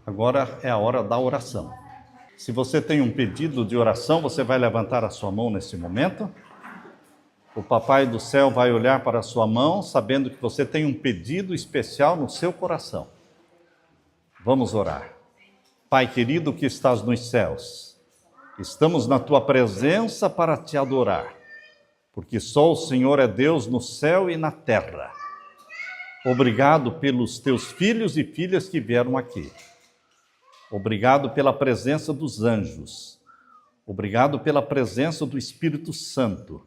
Agora é a hora da oração. Se você tem um pedido de oração, você vai levantar a sua mão nesse momento. O Papai do Céu vai olhar para a sua mão, sabendo que você tem um pedido especial no seu coração. Vamos orar. Pai querido que estás nos céus, estamos na tua presença para te adorar, porque só o Senhor é Deus no céu e na terra. Obrigado pelos teus filhos e filhas que vieram aqui. Obrigado pela presença dos anjos. Obrigado pela presença do Espírito Santo.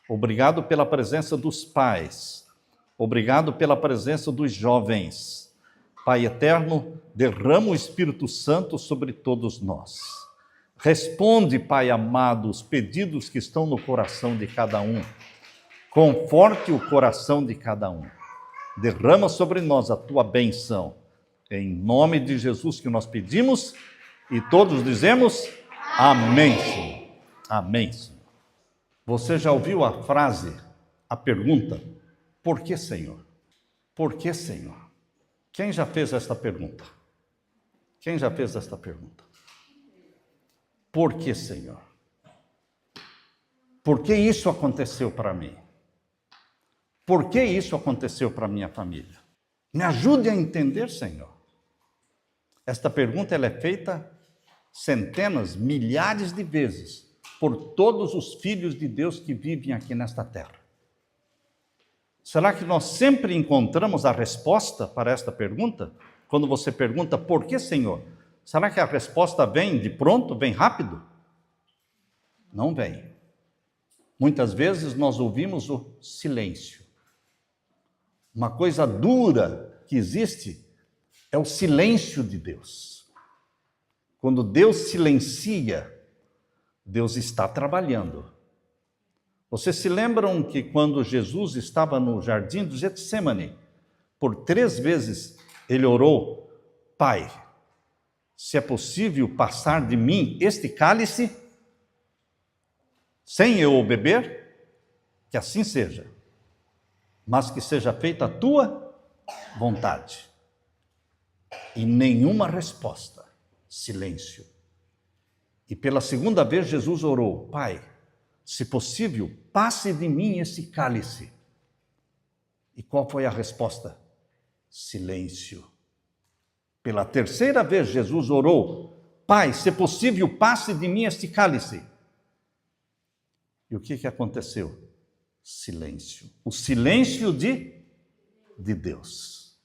Obrigado pela presença dos pais. Obrigado pela presença dos jovens. Pai eterno, derrama o Espírito Santo sobre todos nós. Responde, Pai amado, os pedidos que estão no coração de cada um. Conforte o coração de cada um. Derrama sobre nós a tua bênção. Em nome de Jesus que nós pedimos e todos dizemos amém, Senhor. Amém, Senhor. Você já ouviu a frase, a pergunta, por que, Senhor? Por que, Senhor? Quem já fez esta pergunta? Quem já fez esta pergunta? Por que, Senhor? Por que isso aconteceu para mim? Por que isso aconteceu para minha família? Me ajude a entender, Senhor. Esta pergunta ela é feita centenas, milhares de vezes por todos os filhos de Deus que vivem aqui nesta terra. Será que nós sempre encontramos a resposta para esta pergunta? Quando você pergunta, por que, Senhor? Será que a resposta vem de pronto, vem rápido? Não vem. Muitas vezes nós ouvimos o silêncio. Uma coisa dura que existe é o silêncio de Deus. Quando Deus silencia, Deus está trabalhando. Vocês se lembram que quando Jesus estava no jardim do Getsemane, por 3 vezes ele orou, Pai, se é possível passar de mim este cálice, sem eu o beber, que assim seja, mas que seja feita a tua vontade. E nenhuma resposta, silêncio. E pela 2ª vez Jesus orou, Pai, se possível, passe de mim esse cálice. E qual foi a resposta? Silêncio. Pela 3ª vez Jesus orou, Pai, se possível, passe de mim este cálice. E o que aconteceu? Silêncio. O silêncio de Deus.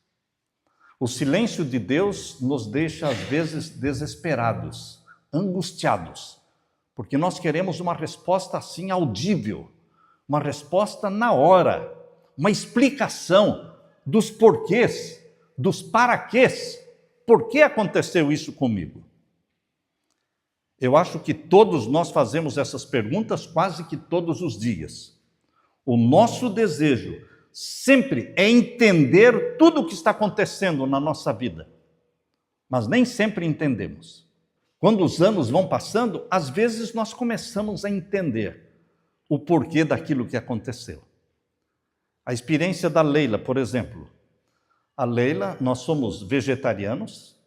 O silêncio de Deus nos deixa, às vezes, desesperados, angustiados, porque nós queremos uma resposta assim audível, uma resposta na hora, uma explicação dos porquês, dos paraquês. Por que aconteceu isso comigo? Eu acho que todos nós fazemos essas perguntas quase que todos os dias. O nosso desejo sempre é entender tudo o que está acontecendo na nossa vida, mas nem sempre entendemos. Quando os anos vão passando, às vezes nós começamos a entender o porquê daquilo que aconteceu. A experiência da Leila, por exemplo. A Leila, nós somos vegetarianos,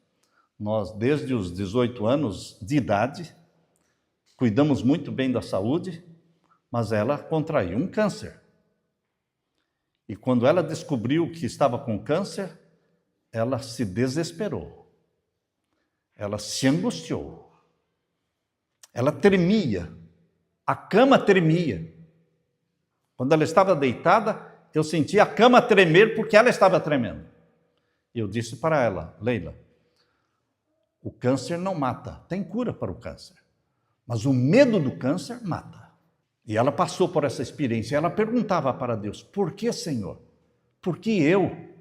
nós desde os 18 anos de idade, cuidamos muito bem da saúde, mas ela contraiu um câncer. E quando ela descobriu que estava com câncer, ela se desesperou. Ela se angustiou. Ela tremia. A cama tremia. Quando ela estava deitada, eu sentia a cama tremer porque ela estava tremendo. E eu disse para ela, Leila, o câncer não mata, tem cura para o câncer. Mas o medo do câncer mata. E ela passou por essa experiência. Ela perguntava para Deus, por que, Senhor? Por que eu?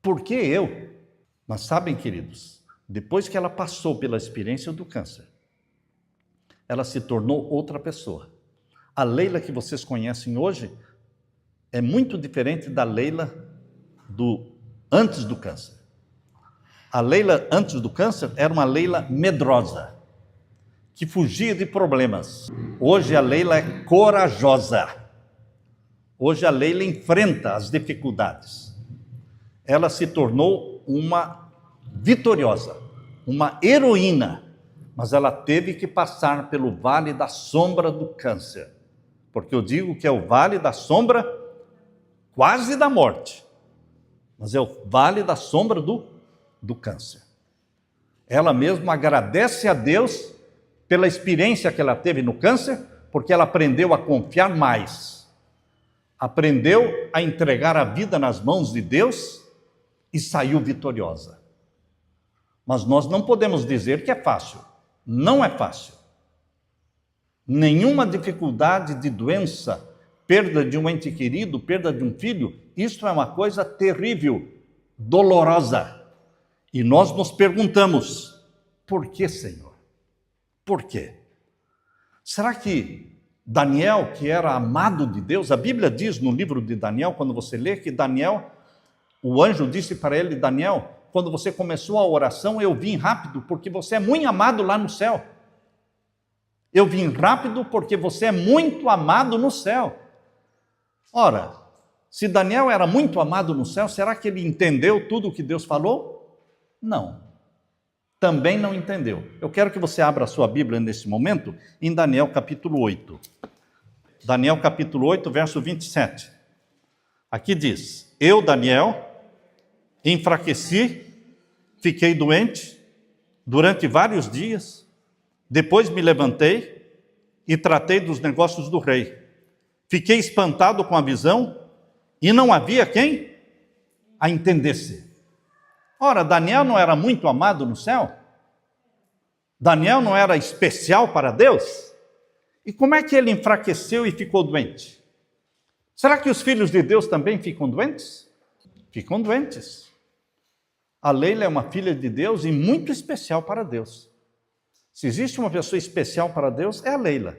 Por que eu? Mas sabem, queridos, depois que ela passou pela experiência do câncer, ela se tornou outra pessoa. A Leila que vocês conhecem hoje é muito diferente da Leila antes do câncer. A Leila antes do câncer era uma Leila medrosa, que fugia de problemas. Hoje a Leila é corajosa. Hoje a Leila enfrenta as dificuldades. Ela se tornou uma vitoriosa, uma heroína, mas ela teve que passar pelo vale da sombra do câncer, porque eu digo que é o vale da sombra quase da morte, mas é o vale da sombra do câncer. Ela mesma agradece a Deus pela experiência que ela teve no câncer, porque ela aprendeu a confiar mais, aprendeu a entregar a vida nas mãos de Deus e saiu vitoriosa. Mas nós não podemos dizer que é fácil. Não é fácil. Nenhuma dificuldade de doença, perda de um ente querido, perda de um filho, isso é uma coisa terrível, dolorosa. E nós nos perguntamos, por que, Senhor? Por quê? Será que Daniel, que era amado de Deus, a Bíblia diz no livro de Daniel, quando você lê, que Daniel, o anjo disse para ele, Daniel, quando você começou a oração, eu vim rápido, porque você é muito amado lá no céu. Eu vim rápido porque você é muito amado no céu. Ora, se Daniel era muito amado no céu, será que ele entendeu tudo o que Deus falou? Não. Também não entendeu. Eu quero que você abra a sua Bíblia nesse momento, em Daniel capítulo 8. Daniel capítulo 8, verso 27. Aqui diz, eu, Daniel, enfraqueci, fiquei doente durante vários dias, depois me levantei e tratei dos negócios do rei. Fiquei espantado com a visão e não havia quem a entendesse. Ora, Daniel não era muito amado no céu? Daniel não era especial para Deus? E como é que ele enfraqueceu e ficou doente? Será que os filhos de Deus também ficam doentes? Ficam doentes. A Leila é uma filha de Deus e muito especial para Deus. Se existe uma pessoa especial para Deus, é a Leila.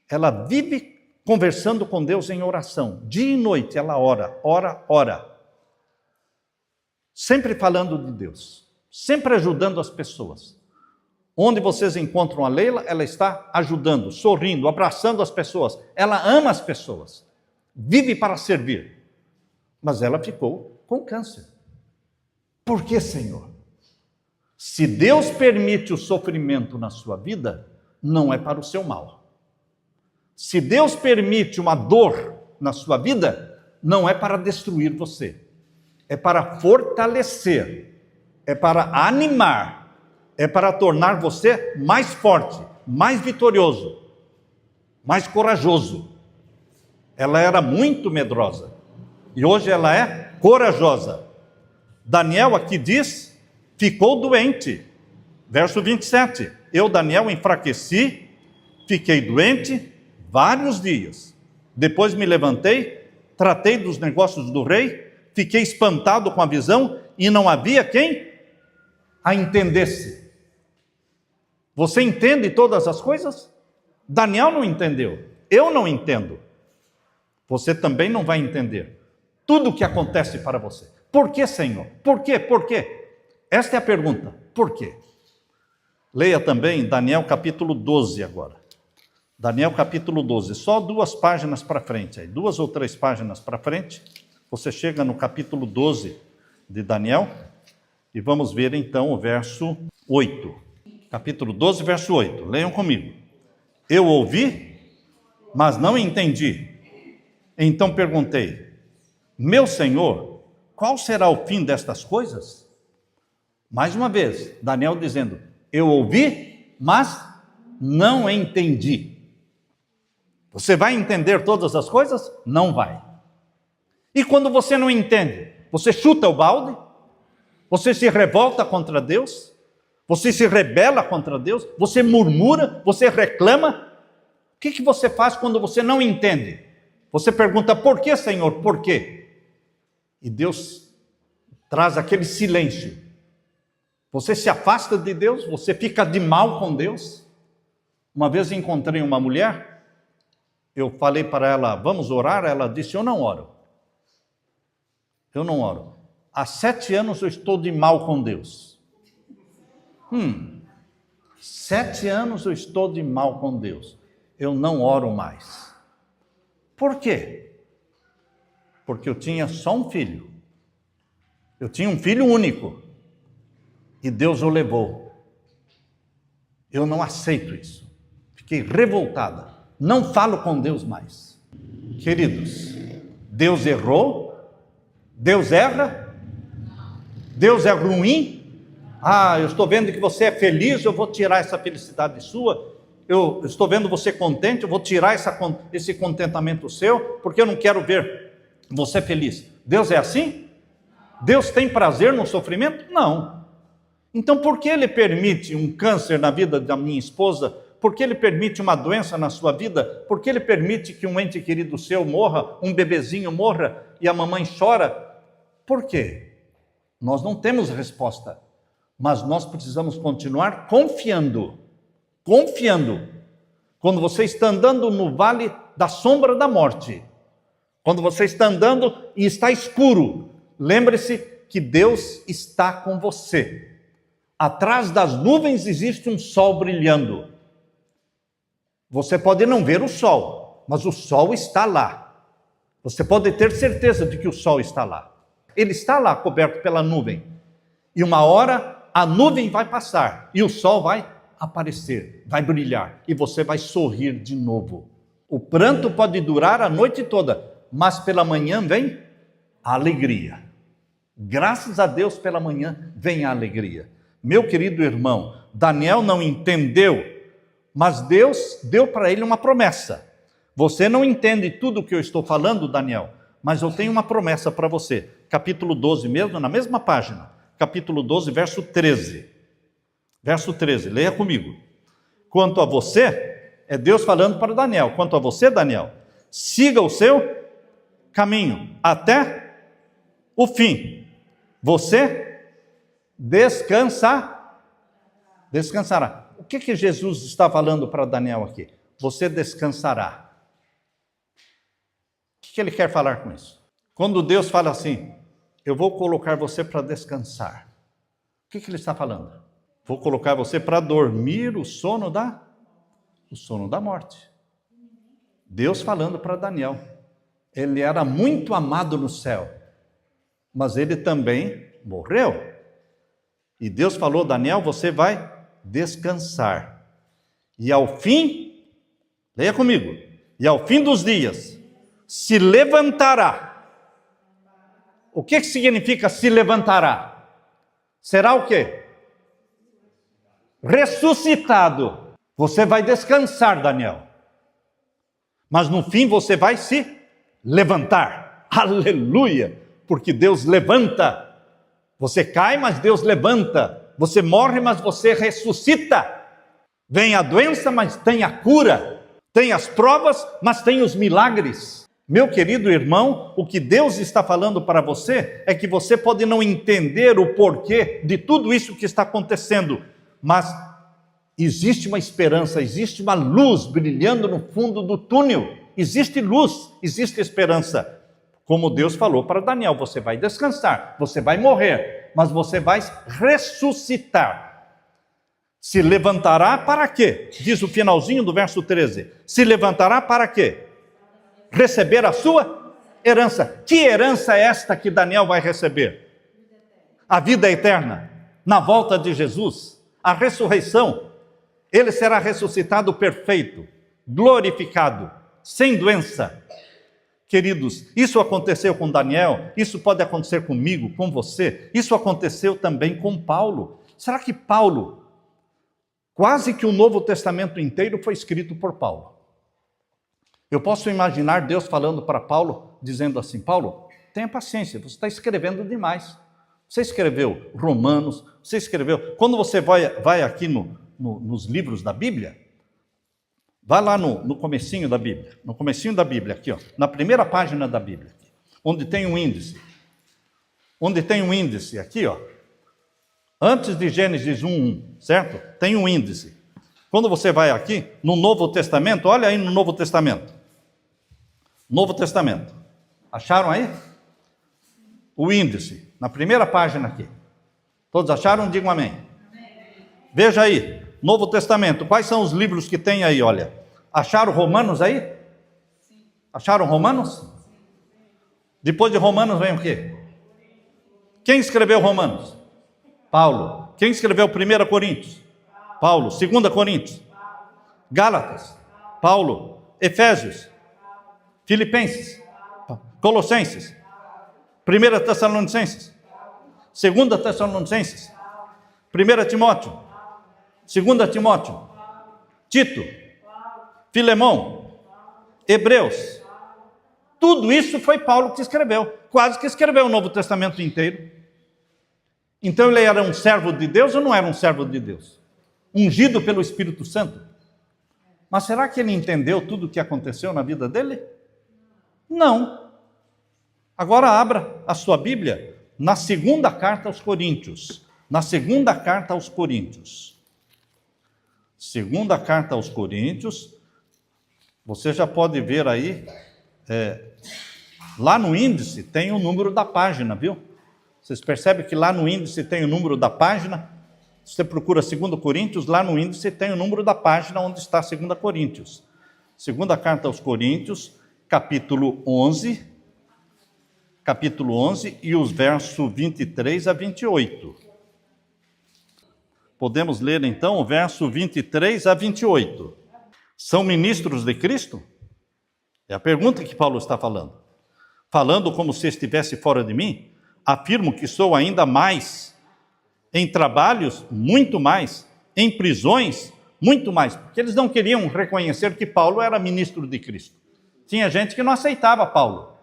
Ela vive conversando com Deus em oração. Dia e noite ela ora. Sempre falando de Deus. Sempre ajudando as pessoas. Onde vocês encontram a Leila, ela está ajudando, sorrindo, abraçando as pessoas. Ela ama as pessoas. Vive para servir. Mas ela ficou com câncer. Por que, Senhor? Se Deus permite o sofrimento na sua vida, não é para o seu mal. Se Deus permite uma dor na sua vida, não é para destruir você. É para fortalecer, é para animar, é para tornar você mais forte, mais vitorioso, mais corajoso. Ela era muito medrosa e hoje ela é corajosa. Daniel aqui diz, ficou doente. Verso 27. Eu, Daniel, enfraqueci, fiquei doente vários dias. Depois me levantei, tratei dos negócios do rei, fiquei espantado com a visão e não havia quem a entendesse. Você entende todas as coisas? Daniel não entendeu. Eu não entendo. Você também não vai entender tudo o que acontece para você. Por que, Senhor? Por quê? Por quê? Esta é a pergunta. Por quê? Leia também Daniel capítulo 12 agora. Daniel capítulo 12. Só 2 páginas para frente. Aí, 2 ou 3 páginas para frente. Você chega no capítulo 12 de Daniel. E vamos ver então o verso 8. Capítulo 12, verso 8. Leiam comigo. Eu ouvi, mas não entendi. Então perguntei, meu Senhor, qual será o fim destas coisas? Mais uma vez, Daniel dizendo, eu ouvi, mas não entendi. Você vai entender todas as coisas? Não vai. E quando você não entende, você chuta o balde? Você se revolta contra Deus? Você se rebela contra Deus? Você murmura? Você reclama? O que você faz quando você não entende? Você pergunta, por que, Senhor? Por quê? E Deus traz aquele silêncio. Você se afasta de Deus, você fica de mal com Deus. Uma vez encontrei uma mulher, eu falei para ela, vamos orar? Ela disse, eu não oro. Eu não oro. Há 7 anos eu estou de mal com Deus. 7 anos eu estou de mal com Deus. Eu não oro mais. Por quê? Porque eu tinha só um filho. Eu tinha um filho único. e Deus o levou. Eu não aceito isso. Fiquei revoltada. Não falo com Deus mais. Queridos, Deus errou? Deus erra? Deus é ruim? Eu estou vendo que você é feliz, eu vou tirar essa felicidade sua. Eu estou vendo você contente, eu vou tirar esse contentamento seu, porque eu não quero ver você feliz. Deus é assim? Deus tem prazer no sofrimento? Não. Então por que Ele permite um câncer na vida da minha esposa? Por que Ele permite uma doença na sua vida? Por que Ele permite que um ente querido seu morra, um bebezinho morra e a mamãe chora? Por quê? Nós não temos resposta, mas nós precisamos continuar confiando. Confiando. Quando você está andando no vale da sombra da morte, quando você está andando e está escuro, lembre-se que Deus está com você. Atrás das nuvens existe um sol brilhando. Você pode não ver o sol, mas o sol está lá. Você pode ter certeza de que o sol está lá. Ele está lá coberto pela nuvem. E uma hora a nuvem vai passar e o sol vai aparecer, vai brilhar e você vai sorrir de novo. O pranto pode durar a noite toda, mas pela manhã vem a alegria. Graças a Deus pela manhã vem a alegria. Meu querido irmão, Daniel não entendeu, mas Deus deu para ele uma promessa. Você não entende tudo o que eu estou falando, Daniel, mas eu tenho uma promessa para você. Capítulo 12 mesmo, na mesma página. Capítulo 12, verso 13. Verso 13, leia comigo. Quanto a você, é Deus falando para Daniel. Quanto a você, Daniel, siga o seu caminho até o fim. Você descansará. O que Jesus está falando para Daniel aqui? Você descansará. O que ele quer falar com isso? Quando Deus fala assim, eu vou colocar você para descansar. O que ele está falando? Vou colocar você para dormir o sono da morte. Deus falando para Daniel. Ele era muito amado no céu, mas ele também morreu. E Deus falou, Daniel, você vai descansar. E ao fim, leia comigo, e ao fim dos dias, se levantará. O que significa se levantará? Será o quê? Ressuscitado. Você vai descansar, Daniel. Mas no fim você vai se levantar. Aleluia! Porque Deus levanta. Você cai, mas Deus levanta. Você morre, mas você ressuscita. Vem a doença, mas tem a cura. Tem as provas, mas tem os milagres. Meu querido irmão, o que Deus está falando para você é que você pode não entender o porquê de tudo isso que está acontecendo, mas existe uma esperança, existe uma luz brilhando no fundo do túnel. Existe luz, existe esperança. Como Deus falou para Daniel, você vai descansar, você vai morrer, mas você vai ressuscitar. Se levantará para quê? Diz o finalzinho do verso 13. Se levantará para quê? Receber a sua herança. Que herança é esta que Daniel vai receber? A vida eterna, na volta de Jesus, a ressurreição. Ele será ressuscitado perfeito, glorificado, sem doença. Queridos, isso aconteceu com Daniel, isso pode acontecer comigo, com você, isso aconteceu também com Paulo. Será que Paulo, quase que o Novo Testamento inteiro foi escrito por Paulo? Eu posso imaginar Deus falando para Paulo, dizendo assim, Paulo, tenha paciência, você está escrevendo demais. Você escreveu Romanos, você escreveu... Quando você vai aqui nos livros da Bíblia, vai lá no comecinho da Bíblia, aqui, ó, na primeira página da Bíblia, onde tem um índice. Onde tem um índice, aqui, ó, antes de Gênesis 1:1, certo? Tem um índice. Quando você vai aqui, no Novo Testamento, olha aí no Novo Testamento. Novo Testamento. Acharam aí? O índice, na primeira página aqui. Todos acharam? Digam amém. Veja aí, Novo Testamento, quais são os livros que tem aí, olha. Acharam Romanos aí? Sim. Acharam Romanos? Sim. Depois de Romanos vem o quê? Quem escreveu Romanos? Paulo. Quem escreveu 1 Coríntios? Paulo. 2 Coríntios? Gálatas? Paulo. Efésios? Filipenses? Colossenses? 1 Tessalonicenses? 2 Tessalonicenses? 1 Timóteo? 2 Timóteo? Tito? Filemão? Hebreus? Tudo isso foi Paulo que escreveu. Quase que escreveu o Novo Testamento inteiro. Então ele era um servo de Deus ou não era um servo de Deus? Ungido pelo Espírito Santo? Mas será que ele entendeu tudo o que aconteceu na vida dele? Não. Agora abra a sua Bíblia na segunda carta aos Coríntios. Na segunda carta aos Coríntios. Segunda carta aos Coríntios. Você já pode ver aí, lá no índice tem o número da página, viu? Vocês percebem que lá no índice tem o número da página? Você procura 2 Coríntios, lá no índice tem o número da página onde está 2 Coríntios. Segunda carta aos Coríntios, capítulo 11 e os versos 23 a 28. Podemos ler então o verso 23 a 28. São ministros de Cristo? É a pergunta que Paulo está falando. Falando como se estivesse fora de mim, afirmo que sou ainda mais, em trabalhos, muito mais, em prisões, muito mais, porque eles não queriam reconhecer que Paulo era ministro de Cristo. Tinha gente que não aceitava Paulo.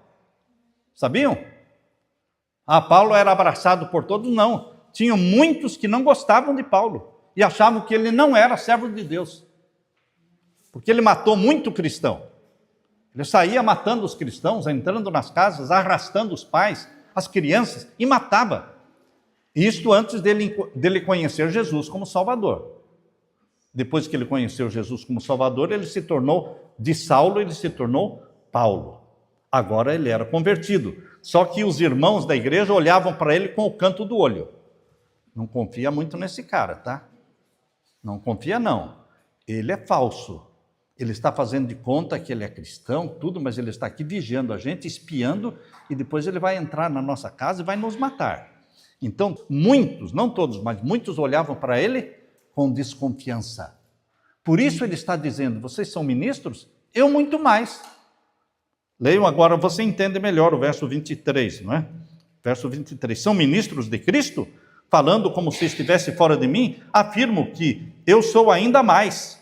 Sabiam? Paulo era abraçado por todos? Não. Tinham muitos que não gostavam de Paulo e achavam que ele não era servo de Deus. Porque ele matou muito cristão. Ele saía matando os cristãos, entrando nas casas, arrastando os pais, as crianças, e matava. Isto antes dele conhecer Jesus como Salvador. Depois que ele conheceu Jesus como Salvador, ele se tornou, de Saulo, ele se tornou Paulo. Agora ele era convertido. Só que os irmãos da igreja olhavam para ele com o canto do olho. Não confia muito nesse cara, tá? Não confia não. Ele é falso. Ele está fazendo de conta que ele é cristão, tudo, mas ele está aqui vigiando a gente, espiando, e depois ele vai entrar na nossa casa e vai nos matar. Então, muitos, não todos, mas muitos olhavam para ele com desconfiança. Por isso ele está dizendo, vocês são ministros? Eu muito mais. Leiam agora, você entende melhor o verso 23, não é? Verso 23. São ministros de Cristo? Falando como se estivesse fora de mim, afirmo que eu sou ainda mais.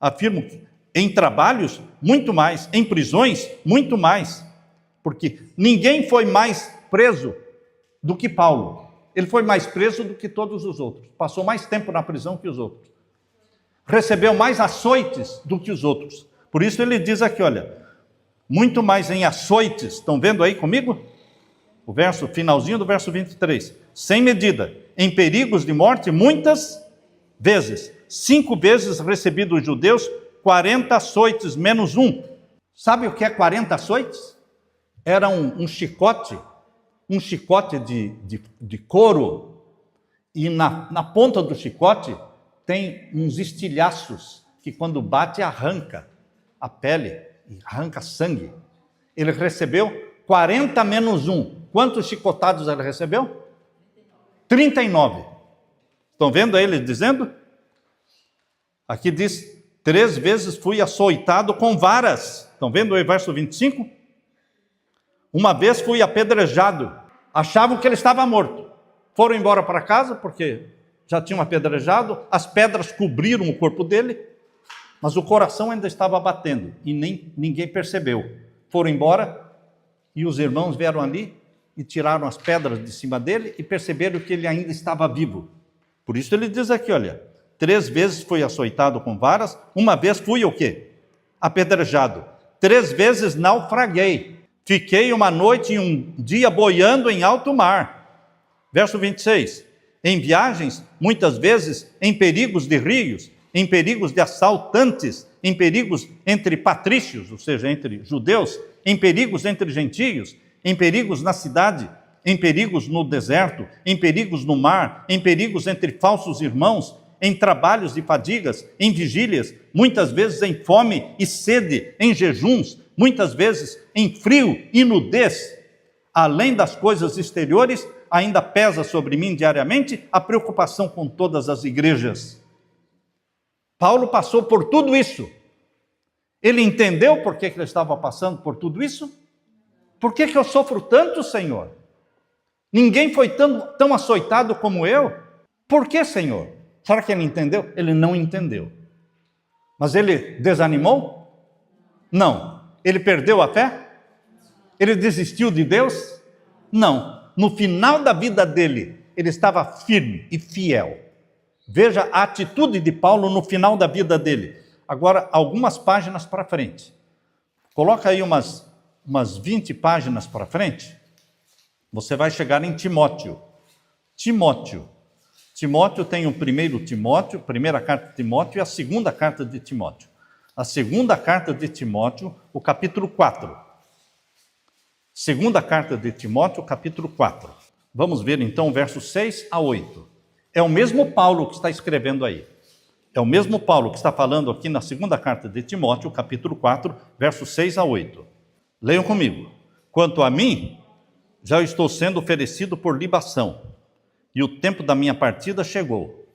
Afirmo que em trabalhos, muito mais. Em prisões, muito mais. Porque ninguém foi mais preso do que Paulo. Ele foi mais preso do que todos os outros. Passou mais tempo na prisão que os outros. Recebeu mais açoites do que os outros. Por isso ele diz aqui, olha, muito mais em açoites. Estão vendo aí comigo? O verso, finalzinho do verso 23. Sem medida, em perigos de morte, muitas vezes. 5 vezes recebi dos judeus 40 açoites, menos um. Sabe o que é 40 açoites? Era um chicote de couro, e na ponta do chicote tem uns estilhaços, que quando bate arranca a pele, arranca sangue. Ele recebeu 40 menos 1. Quantos chicotados ele recebeu? 39. Estão vendo aí ele dizendo? Aqui diz, 3 vezes fui açoitado com varas. Estão vendo aí o verso 25? Uma vez fui apedrejado. Achavam que ele estava morto. Foram embora para casa, porque já tinham apedrejado. As pedras cobriram o corpo dele, mas o coração ainda estava batendo. E ninguém percebeu. Foram embora e os irmãos vieram ali e tiraram as pedras de cima dele e perceberam que ele ainda estava vivo. Por isso ele diz aqui, olha, 3 vezes fui açoitado com varas, uma vez fui o quê? Apedrejado. 3 vezes naufraguei. Fiquei uma noite e um dia boiando em alto mar. Verso 26. Em viagens, muitas vezes, em perigos de rios, em perigos de assaltantes, em perigos entre patrícios, ou seja, entre judeus, em perigos entre gentios, em perigos na cidade, em perigos no deserto, em perigos no mar, em perigos entre falsos irmãos, em trabalhos e fadigas, em vigílias, muitas vezes em fome e sede, em jejuns, muitas vezes em frio e nudez. Além das coisas exteriores, ainda pesa sobre mim diariamente a preocupação com todas as igrejas. Paulo passou por tudo isso. Ele entendeu por que ele estava passando por tudo isso? Por que eu sofro tanto, Senhor? Ninguém foi tão açoitado como eu. Por que, Senhor? Será que ele entendeu? Ele não entendeu. Mas ele desanimou? Não. Ele perdeu a fé? Ele desistiu de Deus? Não. No final da vida dele, ele estava firme e fiel. Veja a atitude de Paulo no final da vida dele. Agora, algumas páginas para frente. Coloca aí umas 20 páginas para frente. Você vai chegar em Timóteo. Timóteo tem o primeiro Timóteo, primeira carta de Timóteo e a segunda carta de Timóteo. A segunda carta de Timóteo, o capítulo 4. Segunda carta de Timóteo, capítulo 4. Vamos ver então o verso 6 a 8. É o mesmo Paulo que está escrevendo aí. É o mesmo Paulo que está falando aqui na segunda carta de Timóteo, capítulo 4, versos 6 a 8. Leiam comigo. Quanto a mim, já estou sendo oferecido por libação, e o tempo da minha partida chegou.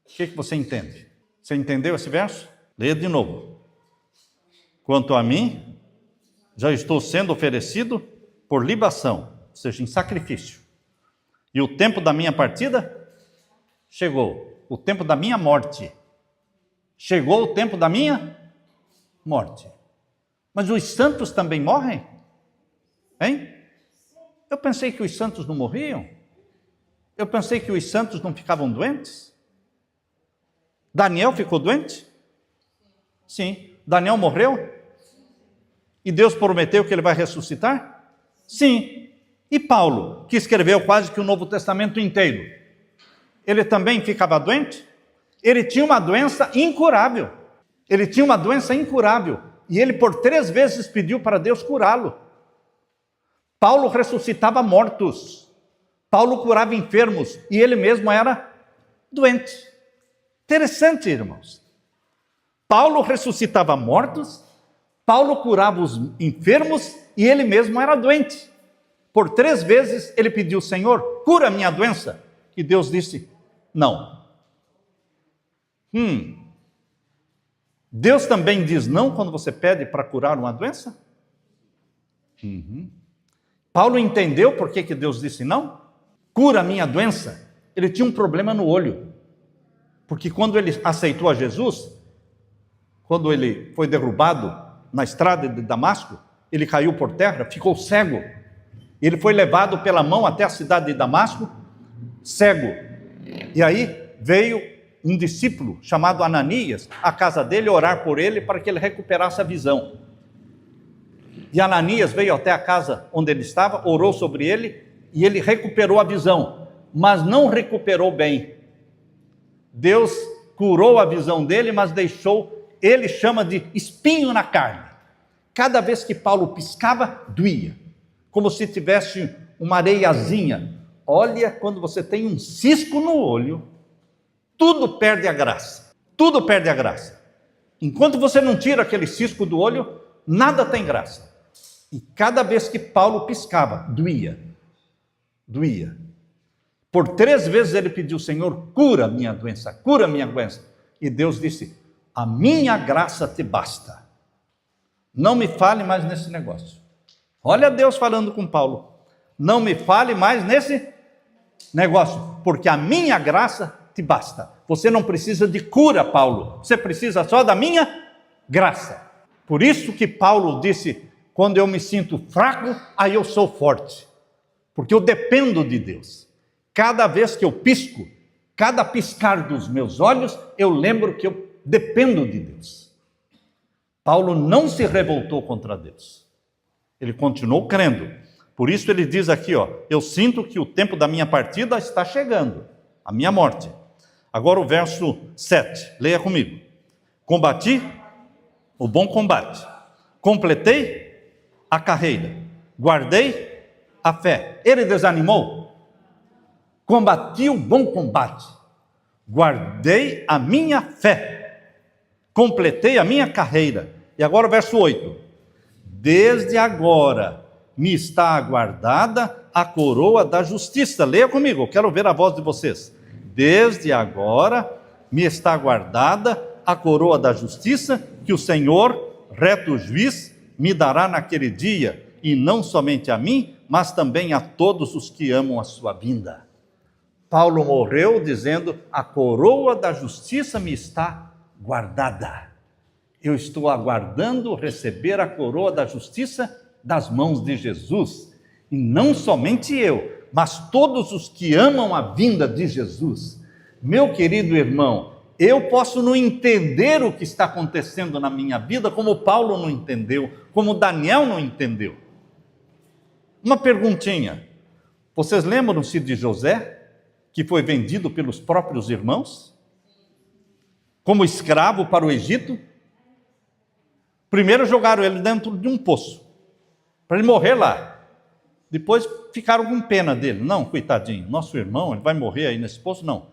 O que você entende? Você entendeu esse verso? Leia de novo. Quanto a mim, já estou sendo oferecido por libação, ou seja, em sacrifício. E o tempo da minha partida chegou. O tempo da minha morte. Chegou o tempo da minha morte. Mas os santos também morrem? Hein? Eu pensei que os santos não morriam. Eu pensei que os santos não ficavam doentes. Daniel ficou doente? Sim. Daniel morreu? E Deus prometeu que ele vai ressuscitar? Sim. E Paulo, que escreveu quase que o Novo Testamento inteiro, ele também ficava doente? Ele tinha uma doença incurável. Ele tinha uma doença incurável. E ele por 3 vezes pediu para Deus curá-lo. Paulo ressuscitava mortos. Paulo curava enfermos. E ele mesmo era doente. Interessante, irmãos. Paulo ressuscitava mortos. Paulo curava os enfermos. E ele mesmo era doente. Por 3 vezes ele pediu: Senhor, cura a minha doença. E Deus disse: não. Deus também diz não quando você pede para curar uma doença? Paulo entendeu por que Deus disse não? Cura a minha doença. Ele tinha um problema no olho. Porque quando ele aceitou a Jesus, quando ele foi derrubado na estrada de Damasco, ele caiu por terra, ficou cego. Ele foi levado pela mão até a cidade de Damasco, cego. E aí veio um discípulo chamado Ananias à casa dele orar por ele para que ele recuperasse a visão. E Ananias veio até a casa onde ele estava, orou sobre ele e ele recuperou a visão, mas não recuperou bem. Deus curou a visão dele, mas deixou, ele chama de espinho na carne. Cada vez que Paulo piscava, doía, como se tivesse uma areiazinha. Olha, quando você tem um cisco no olho, tudo perde a graça. Tudo perde a graça. Enquanto você não tira aquele cisco do olho, nada tem graça. E cada vez que Paulo piscava, doía. Doía. Por 3 vezes ele pediu: Senhor, cura minha doença, cura minha doença. E Deus disse: a minha graça te basta. Não me fale mais nesse negócio. Olha Deus falando com Paulo. Não me fale mais nesse negócio, porque a minha graça te basta. Você não precisa de cura, Paulo. Você precisa só da minha graça. Por isso que Paulo disse: quando eu me sinto fraco, aí eu sou forte. Porque eu dependo de Deus. Cada vez que eu pisco, cada piscar dos meus olhos, eu lembro que eu dependo de Deus. Paulo não se revoltou contra Deus. Ele continuou crendo. Por isso ele diz aqui, eu sinto que o tempo da minha partida está chegando, a minha morte. Agora o verso 7, leia comigo. Combati o bom combate, completei a carreira, guardei a fé. Ele desanimou? Combati o bom combate, guardei a minha fé, completei a minha carreira. E agora o verso 8. Desde agora me está aguardada a coroa da justiça. Leia comigo, eu quero ver a voz de vocês. Desde agora me está aguardada a coroa da justiça, que o Senhor, reto juiz, me dará naquele dia, e não somente a mim, mas também a todos os que amam a sua vinda. Paulo morreu dizendo: a coroa da justiça me está guardada. Eu estou aguardando receber a coroa da justiça das mãos de Jesus. E não somente eu, mas todos os que amam a vinda de Jesus. Meu querido irmão, eu posso não entender o que está acontecendo na minha vida, como Paulo não entendeu, como Daniel não entendeu. Uma perguntinha: vocês lembram-se de José, que foi vendido pelos próprios irmãos, como escravo para o Egito? Primeiro jogaram ele dentro de um poço, para ele morrer lá. Depois ficaram com pena dele. Não, coitadinho, nosso irmão, ele vai morrer aí nesse poço? Não.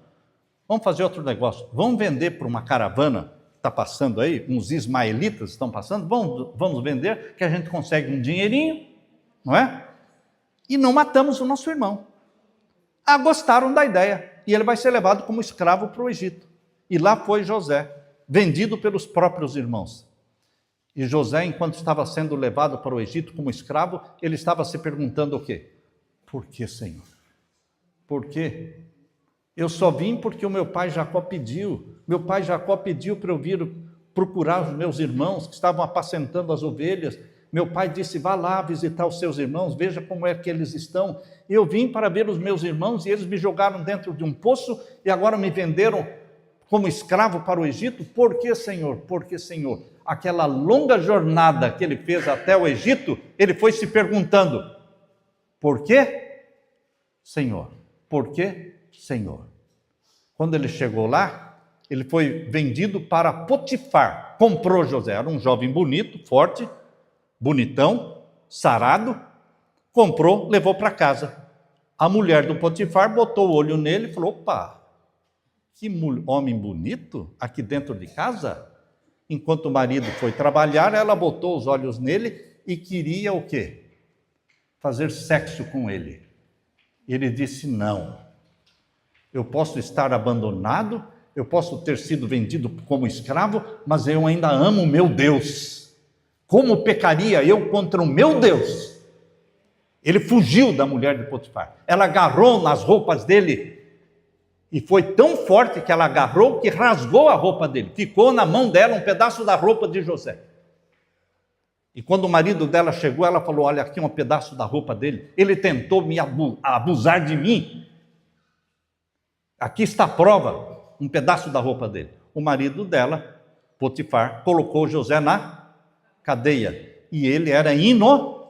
Vamos fazer outro negócio. Vamos vender para uma caravana que está passando aí, uns ismaelitas estão passando, vamos vender, que a gente consegue um dinheirinho, não é? E não matamos o nosso irmão. Ah, gostaram da ideia. E ele vai ser levado como escravo para o Egito. E lá foi José, vendido pelos próprios irmãos. E José, enquanto estava sendo levado para o Egito como escravo, ele estava se perguntando o quê? Por que, Senhor? Por quê? Eu só vim porque o meu pai Jacó pediu. Meu pai Jacó pediu para eu vir procurar os meus irmãos que estavam apacentando as ovelhas. Meu pai disse: vá lá visitar os seus irmãos, veja como é que eles estão. Eu vim para ver os meus irmãos e eles me jogaram dentro de um poço e agora me venderam como escravo para o Egito. Por que, Senhor? Por que, Senhor? Aquela longa jornada que ele fez até o Egito, ele foi se perguntando: por quê, Senhor? Por quê, Senhor? Quando ele chegou lá, ele foi vendido para Potifar. Comprou José, era um jovem bonito, forte, bonitão, sarado. Comprou, levou para casa. A mulher do Potifar botou o olho nele e falou: opa, que homem bonito aqui dentro de casa. Enquanto o marido foi trabalhar, ela botou os olhos nele e queria o quê? Fazer sexo com ele. Ele disse: não, eu posso estar abandonado, eu posso ter sido vendido como escravo, mas eu ainda amo o meu Deus. Como pecaria eu contra o meu Deus? Ele fugiu da mulher de Potifar. Ela agarrou nas roupas dele e foi tão forte que ela agarrou que rasgou a roupa dele. Ficou na mão dela um pedaço da roupa de José. E quando o marido dela chegou, ela falou: olha aqui um pedaço da roupa dele. Ele tentou me abusar de mim. Aqui está a prova, um pedaço da roupa dele. O marido dela, Potifar, colocou José na cadeia. E ele era inocente.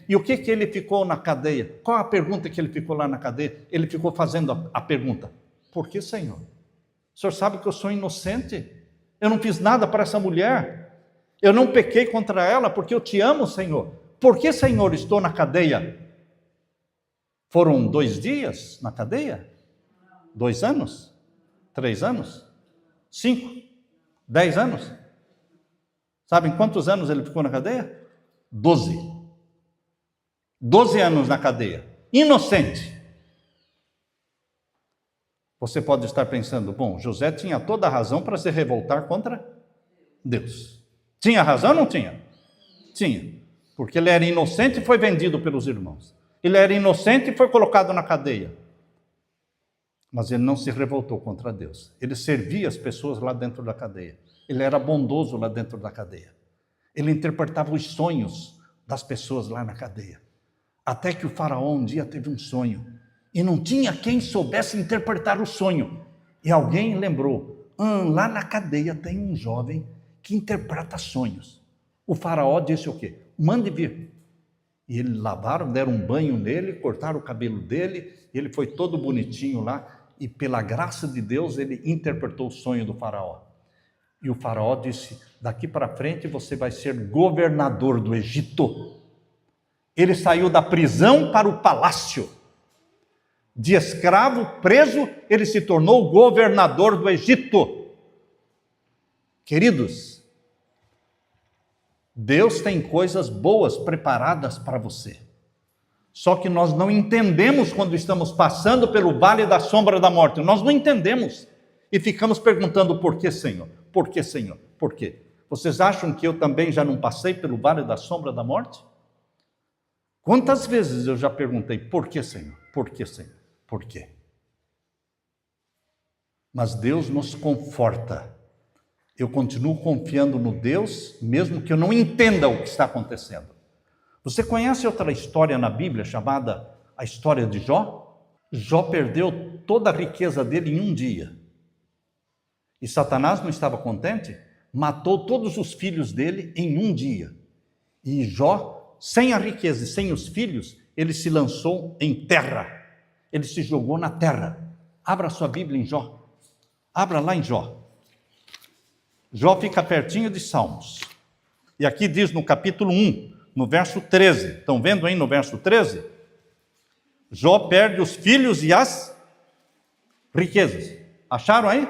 E o que ele ficou na cadeia? Qual a pergunta que ele ficou lá na cadeia? Ele ficou fazendo a pergunta: por que, Senhor? O Senhor sabe que eu sou inocente. Eu não fiz nada para essa mulher. Eu não pequei contra ela porque eu te amo, Senhor. Por que, Senhor, estou na cadeia? Foram 2 dias na cadeia? 2 anos? 3 anos? 5? 10 anos? Sabem quantos anos ele ficou na cadeia? 12. 12 anos na cadeia, inocente. Você pode estar pensando: bom, José tinha toda a razão para se revoltar contra Deus. Tinha razão ou não tinha? Tinha, porque ele era inocente e foi vendido pelos irmãos. Ele era inocente e foi colocado na cadeia. Mas ele não se revoltou contra Deus. Ele servia as pessoas lá dentro da cadeia. Ele era bondoso lá dentro da cadeia. Ele interpretava os sonhos das pessoas lá na cadeia. Até que o faraó um dia teve um sonho, e não tinha quem soubesse interpretar o sonho. E alguém lembrou: lá na cadeia tem um jovem que interpreta sonhos. O faraó disse o quê? Mande vir. E eles lavaram, deram um banho nele, cortaram o cabelo dele, e ele foi todo bonitinho lá, e pela graça de Deus ele interpretou o sonho do faraó. E o faraó disse: daqui para frente você vai ser governador do Egito. Ele saiu da prisão para o palácio. De escravo, preso, ele se tornou governador do Egito. Queridos, Deus tem coisas boas preparadas para você. Só que nós não entendemos quando estamos passando pelo vale da sombra da morte. Nós não entendemos. E ficamos perguntando, por que, Senhor? Por que, Senhor? Por quê? Vocês acham que eu também já não passei pelo vale da sombra da morte? Quantas vezes eu já perguntei, por que, Senhor? Por que, Senhor? Por quê? Mas Deus nos conforta. Eu continuo confiando no Deus, mesmo que eu não entenda o que está acontecendo. Você conhece outra história na Bíblia chamada a história de Jó? Jó perdeu toda a riqueza dele em um dia. E Satanás não estava contente? Matou todos os filhos dele em um dia. E Jó, sem a riqueza e sem os filhos, ele se lançou em terra. Ele se jogou na terra. Abra sua Bíblia em Jó. Abra lá em Jó. Jó fica pertinho de Salmos. E aqui diz no capítulo 1, no verso 13. Estão vendo aí no verso 13? Jó perde os filhos e as riquezas. Acharam aí?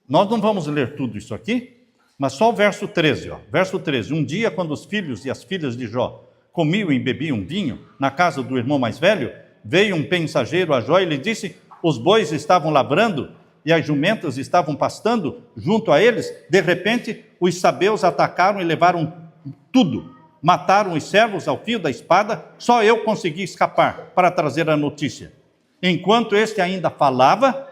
Nós não vamos ler tudo isso aqui, mas só o verso 13. Verso 13. Um dia, quando os filhos e as filhas de Jó comiam e bebiam vinho na casa do irmão mais velho, veio um mensageiro a Jó e lhe disse: os bois estavam lavrando e as jumentas estavam pastando junto a eles. De repente, os sabeus atacaram e levaram tudo. Mataram os servos ao fio da espada. Só eu consegui escapar para trazer a notícia. Enquanto este ainda falava,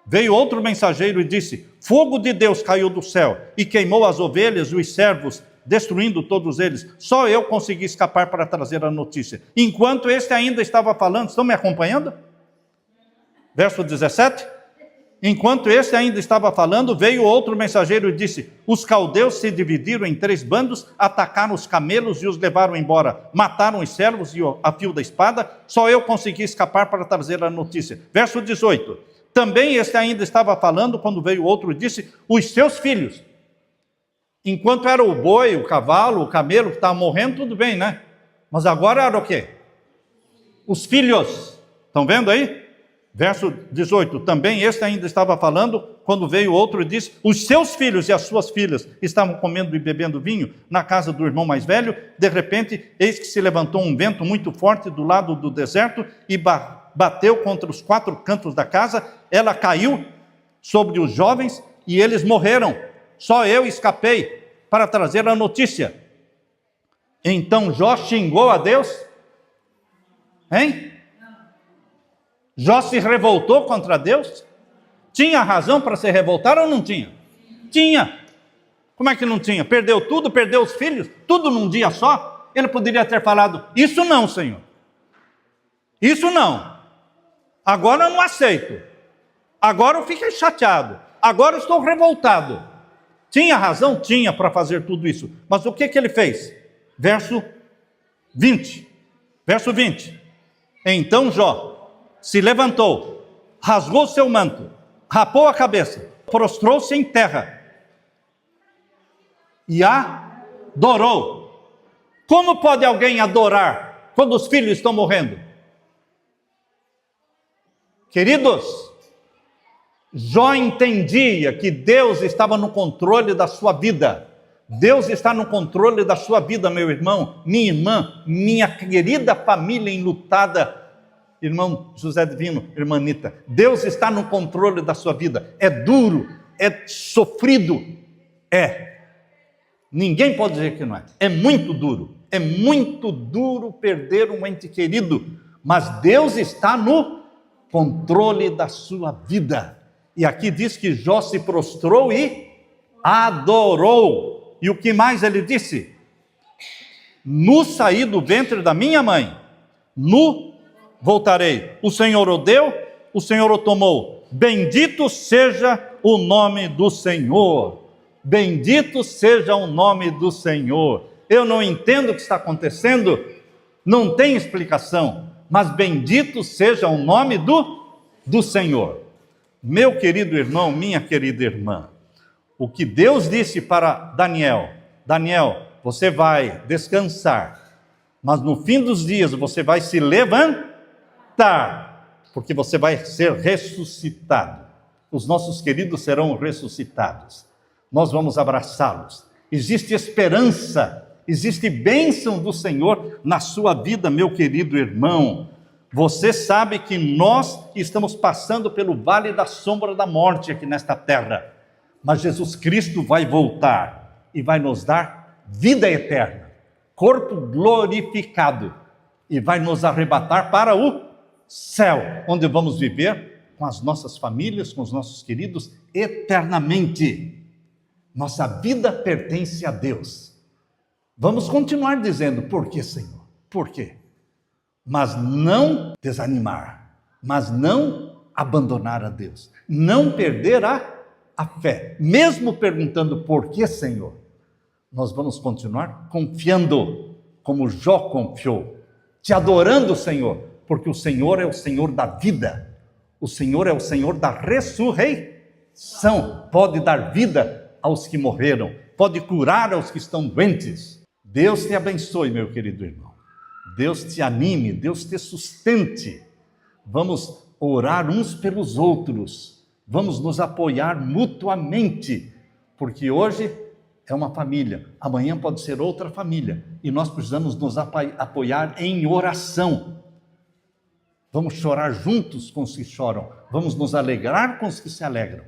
veio outro mensageiro e disse: fogo de Deus caiu do céu e queimou as ovelhas e os servos, destruindo todos eles. Só eu consegui escapar para trazer a notícia. Enquanto este ainda estava falando, estão me acompanhando? Verso 17. Enquanto este ainda estava falando, veio outro mensageiro e disse: os caldeus se dividiram em 3 bandos, atacaram os camelos e os levaram embora. Mataram os servos e a fio da espada. Só eu consegui escapar para trazer a notícia. Verso 18. Também este ainda estava falando, quando veio outro e disse: os seus filhos. Enquanto era o boi, o cavalo, o camelo que estava morrendo, tudo bem, né? Mas agora era o quê? Os filhos. Estão vendo aí? Verso 18, também este ainda estava falando, quando veio outro e disse: os seus filhos e as suas filhas estavam comendo e bebendo vinho na casa do irmão mais velho. De repente, eis que se levantou um vento muito forte do lado do deserto e bateu contra os 4 cantos da casa. Ela caiu sobre os jovens e eles morreram. Só eu escapei para trazer a notícia. Então Jó xingou a Deus? Hein? Jó se revoltou contra Deus? Tinha razão para se revoltar ou não tinha? Tinha. Como é que não tinha? Perdeu tudo, perdeu os filhos, tudo num dia só? Ele poderia ter falado: isso não, Senhor. Isso não. Agora eu não aceito. Agora eu fiquei chateado. Agora eu estou revoltado. Tinha razão? Tinha para fazer tudo isso. Mas o que ele fez? Verso 20. Verso 20. Então Jó se levantou, rasgou seu manto, rapou a cabeça, prostrou-se em terra e adorou. Como pode alguém adorar quando os filhos estão morrendo? Queridos, Jó entendia que Deus estava no controle da sua vida. Deus está no controle da sua vida, meu irmão, minha irmã, minha querida família enlutada, irmão José Divino, irmã Anitta. Deus está no controle da sua vida. É duro, é sofrido, é. Ninguém pode dizer que não é. É muito duro perder um ente querido, mas Deus está no controle da sua vida. E aqui diz que Jó se prostrou e adorou. E o que mais ele disse? Nu saí do ventre da minha mãe, nu voltarei. O Senhor o deu, o Senhor o tomou. Bendito seja o nome do Senhor. Bendito seja o nome do Senhor. Eu não entendo o que está acontecendo, não tem explicação, mas bendito seja o nome do Senhor. Meu querido irmão, minha querida irmã, o que Deus disse para Daniel: Daniel, você vai descansar, mas no fim dos dias você vai se levantar, porque você vai ser ressuscitado. Os nossos queridos serão ressuscitados. Nós vamos abraçá-los. Existe esperança Existe bênção do Senhor na sua vida, meu querido irmão. Você sabe que nós estamos passando pelo vale da sombra da morte aqui nesta terra. Mas Jesus Cristo vai voltar e vai nos dar vida eterna, corpo glorificado, e vai nos arrebatar para o céu, onde vamos viver com as nossas famílias, com os nossos queridos, eternamente. Nossa vida pertence a Deus. Vamos continuar dizendo, por que, Senhor? Por quê? Mas não desanimar, mas não abandonar a Deus, não perder a fé. Mesmo perguntando por que, Senhor, nós vamos continuar confiando, como Jó confiou, te adorando, Senhor, porque o Senhor é o Senhor da vida, o Senhor é o Senhor da ressurreição, pode dar vida aos que morreram, pode curar aos que estão doentes. Deus te abençoe, meu querido irmão. Deus te anime, Deus te sustente. Vamos orar uns pelos outros. Vamos nos apoiar mutuamente, porque hoje é uma família, amanhã pode ser outra família, e nós precisamos nos apoiar em oração. Vamos chorar juntos com os que choram, vamos nos alegrar com os que se alegram.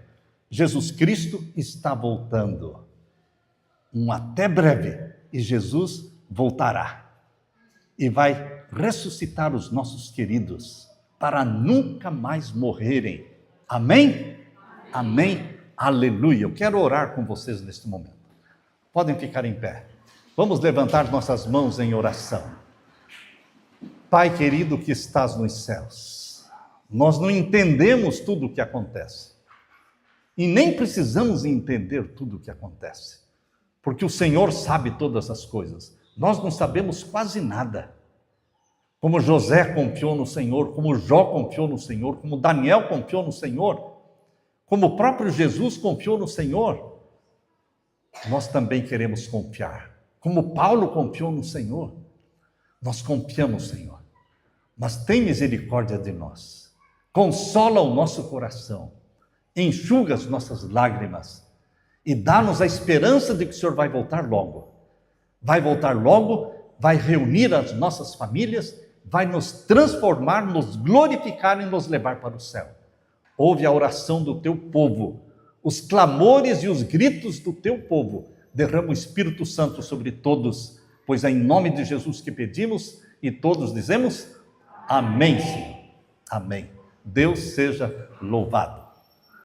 Jesus Cristo está voltando. Até breve. E Jesus voltará e vai ressuscitar os nossos queridos para nunca mais morrerem. Amém? Amém. Aleluia. Eu quero orar com vocês neste momento. Podem ficar em pé. Vamos levantar nossas mãos em oração. Pai querido que estás nos céus, nós não entendemos tudo o que acontece e nem precisamos entender tudo o que acontece. Porque o Senhor sabe todas as coisas. Nós não sabemos quase nada. Como José confiou no Senhor, como Jó confiou no Senhor, como Daniel confiou no Senhor, como o próprio Jesus confiou no Senhor, nós também queremos confiar. Como Paulo confiou no Senhor, nós confiamos, Senhor. Mas tem misericórdia de nós. Consola o nosso coração. Enxuga as nossas lágrimas. E dá-nos a esperança de que o Senhor vai voltar logo. Vai voltar logo, vai reunir as nossas famílias, vai nos transformar, nos glorificar e nos levar para o céu. Ouve a oração do teu povo, os clamores e os gritos do teu povo. Derrama o Espírito Santo sobre todos, pois é em nome de Jesus que pedimos e todos dizemos amém, Senhor. Amém. Deus seja louvado.